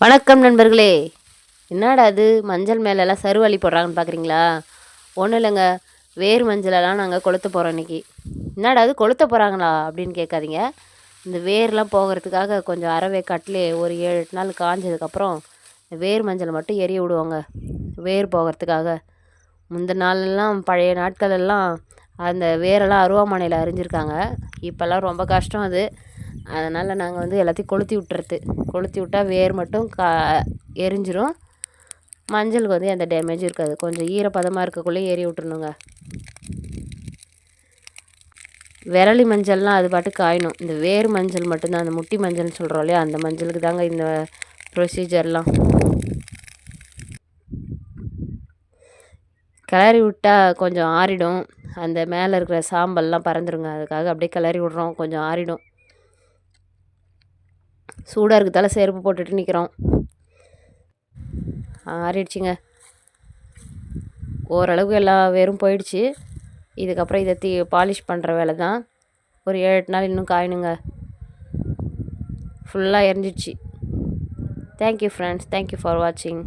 வணக்கம் நண்பர்களே. என்னடா அது மஞ்சள் மேலெல்லாம் சருவலி போடுறாங்கன்னு பார்க்குறீங்களா? ஒன்றும் இல்லைங்க, வேர் மஞ்சளெல்லாம் நாங்கள் கொளுத்த போகிறோம் இன்றைக்கி. என்னடா அது கொளுத்த போகிறாங்களா அப்படின்னு கேட்காதீங்க. இந்த வேர்லாம் போகிறதுக்காக கொஞ்சம் அறவே கட்டிலே ஒரு 7-8 நாள் காஞ்சதுக்கப்புறம் வேர் மஞ்சள் மட்டும் எரிய விடுவாங்க, வேர் போகிறதுக்காக. முந்தின நாளெல்லாம் பழைய நாட்களெல்லாம் அந்த வேரெல்லாம் அருவாமனையில் அரிஞ்சிருக்காங்க. இப்போல்லாம் ரொம்ப கஷ்டம் அது. அதனால் நாங்கள் எல்லாத்தையும் கொளுத்தி விட்டால் வேர் மட்டும் எரிஞ்சிரும். மஞ்சளுக்கு எந்த டேமேஜும் இருக்காது. கொஞ்சம் ஈரப்பதமாக இருக்கக்குள்ளே ஏறி விட்டுருணுங்க. விரலி மஞ்சள்லாம் அது பாட்டு காயணும். இந்த வேர் மஞ்சள் மட்டும்தான், அந்த முட்டி மஞ்சள்னு சொல்கிறோம் இல்லையா, அந்த மஞ்சளுக்கு தாங்க இந்த ப்ரொசீஜர்லாம். கிளறி விட்டால் கொஞ்சம் ஆறிடும். அந்த மேலே இருக்கிற சாம்பல்லாம் பறந்துருங்க. அதுக்காக அப்படியே கிளறி விட்றோம், கொஞ்சம் ஆறிடும். சூடாக இருக்கிறதால செருப்பு போட்டுட்டு நிற்கிறோம். ஆறிடுச்சிங்க, ஓரளவுக்கு எல்லா வேரும் போயிடுச்சு. இதுக்கப்புறம் இதை பாலிஷ் பண்ணுற வேலை தான். ஒரு 7-8 நாள் இன்னும் காயணுங்க. ஃபுல்லாக எரிஞ்சிடுச்சு. தேங்க்யூ ஃப்ரெண்ட்ஸ், தேங்க்யூ ஃபார் வாட்சிங்.